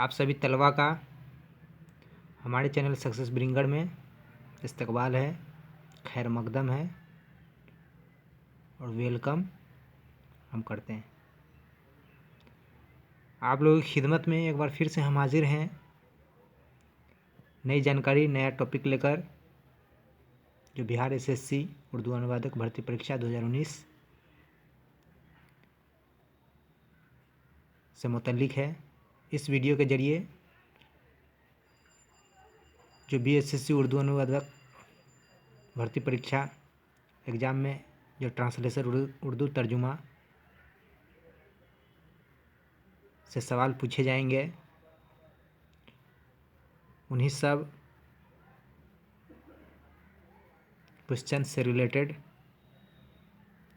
आप सभी तलबा का हमारे चैनल सक्सेस ब्रिंगर में इस्तकबाल है, खैर मकदम है और वेलकम हम करते हैं। आप लोगों की खिदमत में एक बार फिर से हम हाजिर हैं नई जानकारी, नया टॉपिक लेकर, जो बिहार एसएससी उर्दू अनुवादक भर्ती परीक्षा 2019 से मुतल्लिक है। इस वीडियो के ज़रिए जो बीएसएससी उर्दू अनुवादक भर्ती परीक्षा एग्ज़ाम में जो ट्रांसलेशन उर्दू तर्जुमा से सवाल पूछे जाएंगे, उन्हीं सब क्वेश्चन से रिलेटेड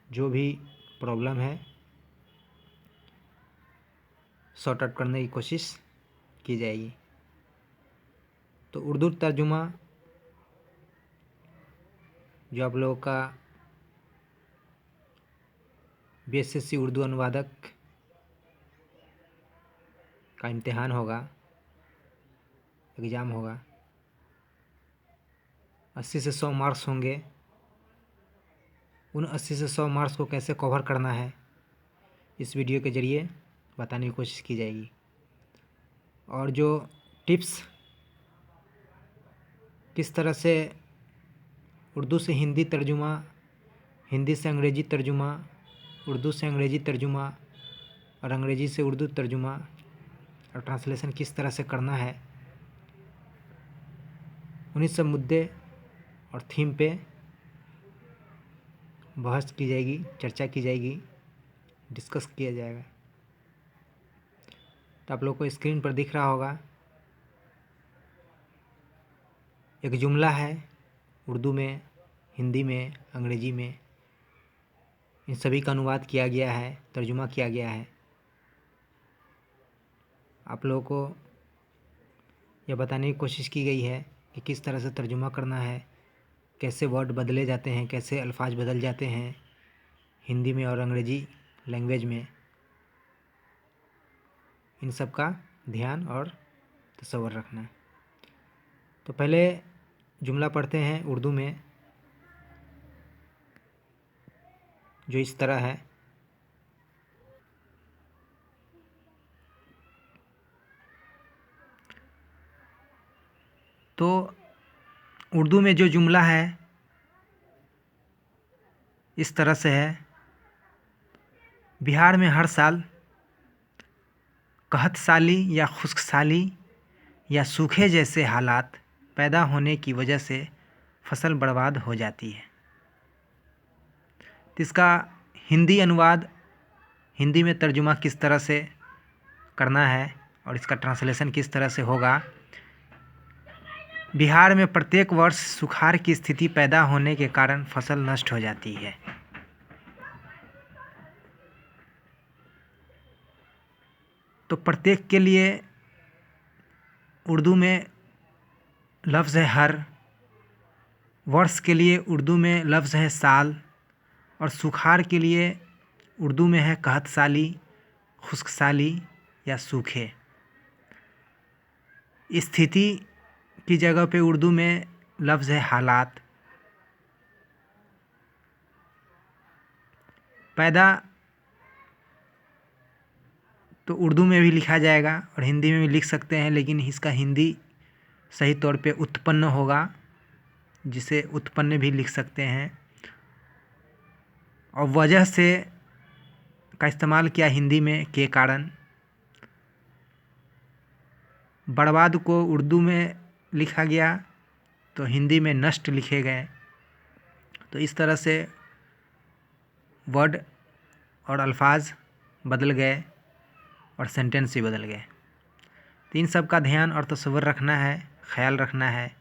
जो भी प्रॉब्लम है सॉर्ट आउट करने की कोशिश की जाएगी। तो उर्दू तर्जुमा जो आप लोगों का बीएसएससी उर्दू अनुवादक का इम्तिहान होगा, एग्ज़ाम होगा, 80 से 100 मार्क्स होंगे। उन 80 से 100 मार्क्स को कैसे कवर करना है इस वीडियो के ज़रिए बताने की कोशिश की जाएगी। और जो टिप्स, किस तरह से उर्दू से हिंदी तर्जुमा, हिंदी से अंग्रेज़ी तर्जुमा, उर्दू से अंग्रेज़ी तर्जुमा और अंग्रेज़ी से उर्दू तर्जुमा और ट्रांसलेशन किस तरह से करना है, उन्हीं सब मुद्दे और थीम पे बहस की जाएगी, चर्चा की जाएगी, डिस्कस किया जाएगा। तो आप लोग को स्क्रीन पर दिख रहा होगा एक जुमला है, उर्दू में, हिंदी में, अंग्रेज़ी में, इन सभी का अनुवाद किया गया है, तर्जुमा किया गया है। आप लोगों को यह बताने की कोशिश की गई है कि किस तरह से तर्जुमा करना है, कैसे वर्ड बदले जाते हैं, कैसे अल्फाज बदल जाते हैं हिंदी में और अंग्रेज़ी लैंग्वेज में। इन सब का ध्यान और तसव्वुर रखना है। तो पहले जुमला पढ़ते हैं उर्दू में, जो इस तरह है। तो उर्दू में जो जुमला है इस तरह से है। बिहार में हर साल कहत साली या खुश्क साली या सूखे जैसे हालात पैदा होने की वजह से फसल बर्बाद हो जाती है। तो इसका हिंदी अनुवाद, हिंदी में तर्जुमा किस तरह से करना है और इसका ट्रांसलेशन किस तरह से होगा। बिहार में प्रत्येक वर्ष सुखाड़ की स्थिति पैदा होने के कारण फसल नष्ट हो जाती है। तो प्रत्येक के लिए उर्दू में लफ्ज़ है हर, वर्ष के लिए उर्दू में लफ्ज़ है साल और सुखाड़ के लिए उर्दू में है कहत साली, खुश्क साली या सूखे। स्थिति की जगह पे उर्दू में लफ्ज़ है हालात। पैदा तो उर्दू में भी लिखा जाएगा और हिंदी में भी लिख सकते हैं, लेकिन इसका हिंदी सही तौर पे उत्पन्न होगा, जिसे उत्पन्न भी लिख सकते हैं। और वजह से का इस्तेमाल किया हिंदी में के कारण। बर्बाद को उर्दू में लिखा गया तो हिंदी में नष्ट लिखे गए। तो इस तरह से वर्ड और अल्फाज बदल गए और सेंटेंस भी बदल गए। तो इन सब का ध्यान और तसव्वुर रखना है, ख्याल रखना है।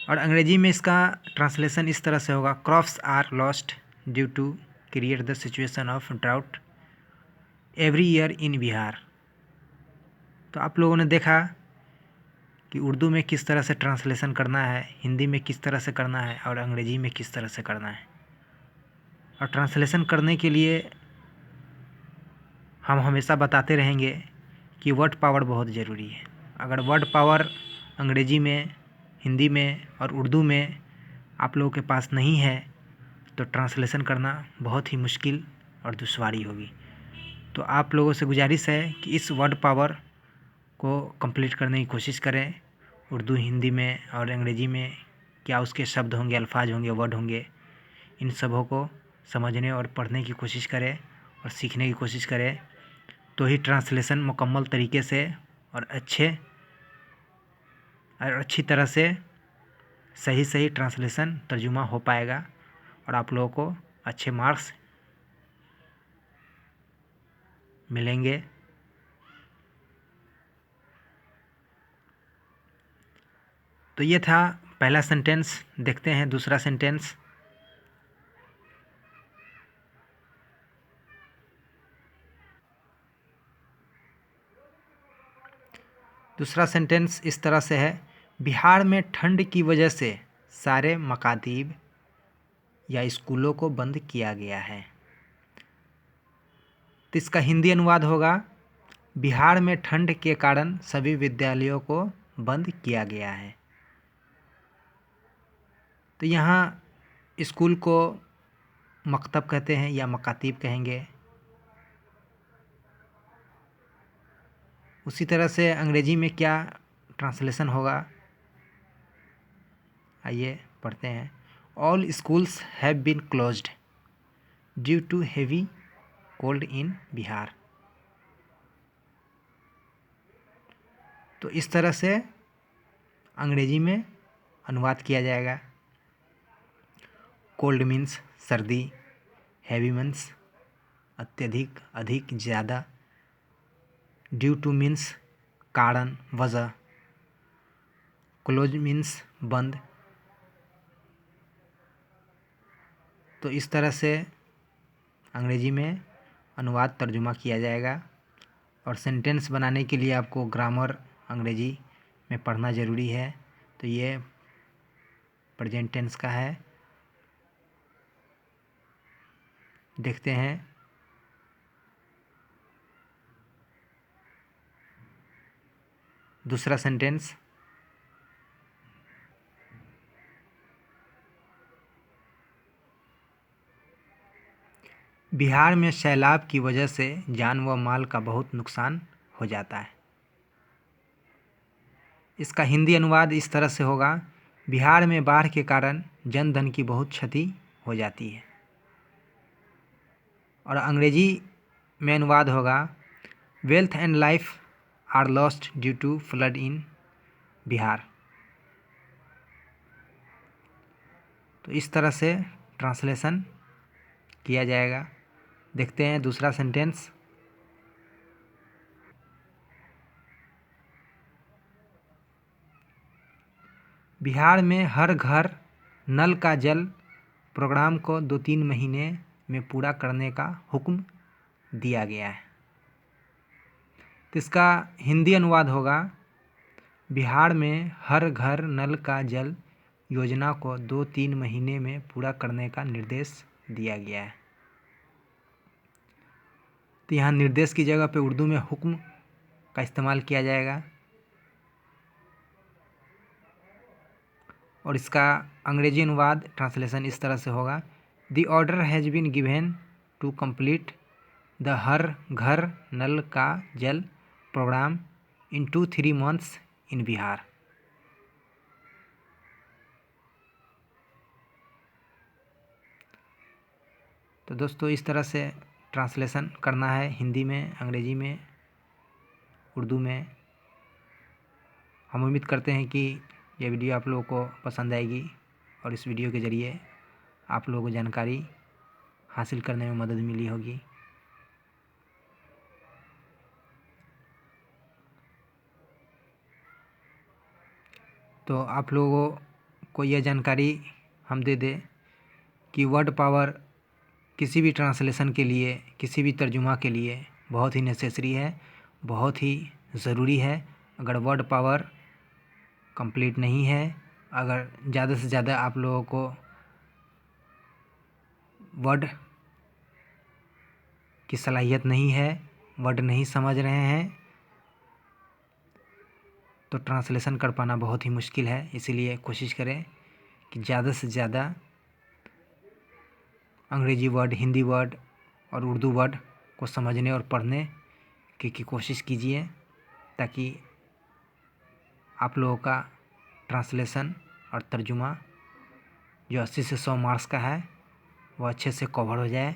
और अंग्रेज़ी में इसका ट्रांसलेशन इस तरह से होगा, crops are lost due to create the situation of drought every year in Bihar. तो आप लोगों ने देखा कि उर्दू में किस तरह से ट्रांसलेशन करना है, हिंदी में किस तरह से करना है और अंग्रेज़ी में किस तरह से करना है। और ट्रांसलेशन करने के लिए हम हमेशा बताते रहेंगे कि वर्ड पावर बहुत ज़रूरी है। अगर वर्ड पावर अंग्रेजी में, हिंदी में और उर्दू में आप लोगों के पास नहीं है तो ट्रांसलेशन करना बहुत ही मुश्किल और दुश्वारी होगी। तो आप लोगों से गुजारिश है कि इस वर्ड पावर को कंप्लीट करने की कोशिश करें। उर्दू, हिंदी में और अंग्रेजी में क्या उसके शब्द होंगे, अल्फाज होंगे, वर्ड होंगे, इन सबों को समझने और पढ़ने की कोशिश करें और सीखने की कोशिश करें, तो ही ट्रांसलेशन मुकम्मल तरीके से और अच्छी तरह से सही ट्रांसलेशन तर्जुमा हो पाएगा और आप लोगों को अच्छे मार्क्स मिलेंगे। तो ये था पहला सेंटेंस। देखते हैं दूसरा सेंटेंस। दूसरा सेंटेंस इस तरह से है, बिहार में ठंड की वजह से सारे मकातीब या स्कूलों को बंद किया गया है। तो इसका हिंदी अनुवाद होगा, बिहार में ठंड के कारण सभी विद्यालयों को बंद किया गया है। तो यहाँ स्कूल को मकतब कहते हैं या मकातीब कहेंगे। उसी तरह से अंग्रेजी में क्या ट्रांसलेशन होगा, आइए पढ़ते हैं। All schools have been closed due to heavy cold in Bihar. तो इस तरह से अंग्रेजी में अनुवाद किया जाएगा। कोल्ड मीन्स सर्दी, हैवी मीन्स अत्यधिक, अधिक, ज़्यादा, ड्यू टू मीन्स कारण, वजह, क्लोज मीन्स बंद। तो इस तरह से अंग्रेजी में अनुवाद तर्जुमा किया जाएगा। और सेंटेंस बनाने के लिए आपको ग्रामर अंग्रेजी में पढ़ना ज़रूरी है। तो ये प्रेजेंट टेंस का है। देखते हैं दूसरा सेंटेंस। बिहार में सैलाब की वजह से जान व माल का बहुत नुकसान हो जाता है। इसका हिंदी अनुवाद इस तरह से होगा, बिहार में बाढ़ के कारण जन धन की बहुत क्षति हो जाती है। और अंग्रेजी में अनुवाद होगा, wealth and life are lost due to flood in Bihar. तो इस तरह से ट्रांसलेशन किया जाएगा। देखते हैं दूसरा सेंटेंस। बिहार में हर घर नल का जल प्रोग्राम को 2-3 महीने में पूरा करने का हुक्म दिया गया है। तो इसका हिंदी अनुवाद होगा, बिहार में हर घर नल का जल योजना को 2-3 महीने में पूरा करने का निर्देश दिया गया है। तो यहाँ निर्देश की जगह पे उर्दू में हुक्म का इस्तेमाल किया जाएगा। और इसका अंग्रेजी अनुवाद ट्रांसलेशन इस तरह से होगा, the order has been given to complete the Har Ghar Nal Ka Jal program in 2-3 months in Bihar. तो दोस्तों इस तरह से ट्रांसलेशन करना है, हिंदी में, अंग्रेजी में, उर्दू में। हम उम्मीद करते हैं कि यह वीडियो आप लोगों को पसंद आएगी और इस वीडियो के ज़रिए आप लोगों को जानकारी हासिल करने में मदद मिली होगी। तो आप लोगों को यह जानकारी हम दे दें कि वर्ड पावर किसी भी ट्रांसलेशन के लिए, किसी भी तर्जुमा के लिए बहुत ही नेसेसरी है, बहुत ही ज़रूरी है। अगर वर्ड पावर कंप्लीट नहीं है, अगर ज़्यादा से ज़्यादा आप लोगों को वर्ड की सलाहियत नहीं है, वर्ड नहीं समझ रहे हैं, तो ट्रांसलेशन कर पाना बहुत ही मुश्किल है। इसीलिए कोशिश करें कि ज़्यादा से ज़्यादा अंग्रेजी वर्ड, हिंदी वर्ड और उर्दू वर्ड को समझने और पढ़ने की कोशिश कीजिए, ताकि आप लोगों का ट्रांसलेशन और तर्जुमा जो 80 से 100 मार्क्स का है वो अच्छे से कवर हो जाए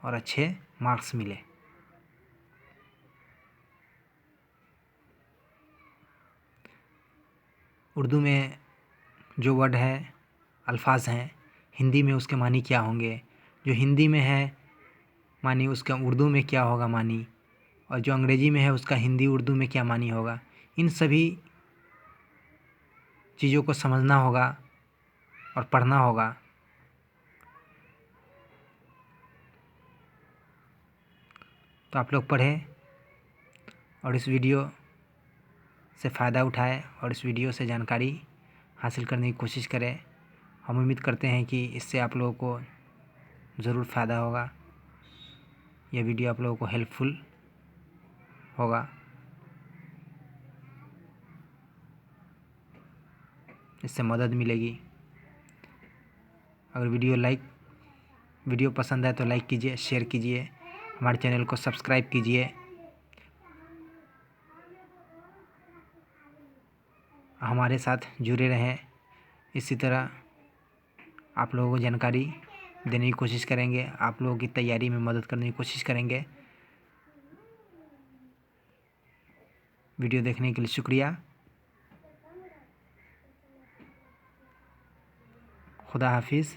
और अच्छे मार्क्स मिले। उर्दू में जो वर्ड है, अल्फाज हैं, हिंदी में उसके मानी क्या होंगे, जो हिंदी में है मानी उसका उर्दू में क्या होगा मानी, और जो अंग्रेजी में है उसका हिंदी उर्दू में क्या मानी होगा, इन सभी चीज़ों को समझना होगा और पढ़ना होगा। तो आप लोग पढ़ें और इस वीडियो से फ़ायदा उठाएं और इस वीडियो से जानकारी हासिल करने की कोशिश करें। हम उम्मीद करते हैं कि इससे आप लोगों को ज़रूर फ़ायदा होगा, यह वीडियो आप लोगों को हेल्पफुल होगा। इससे मदद मिलेगी। अगर वीडियो पसंद आए तो लाइक कीजिए, शेयर कीजिए, हमारे चैनल को सब्सक्राइब कीजिए। हमारे साथ जुड़े रहें। इसी तरह आप लोगों को जानकारी देने की कोशिश करेंगे, आप लोगों की तैयारी में मदद करने की कोशिश करेंगे। वीडियो देखने के लिए शुक्रिया। खुदा हाफिज़।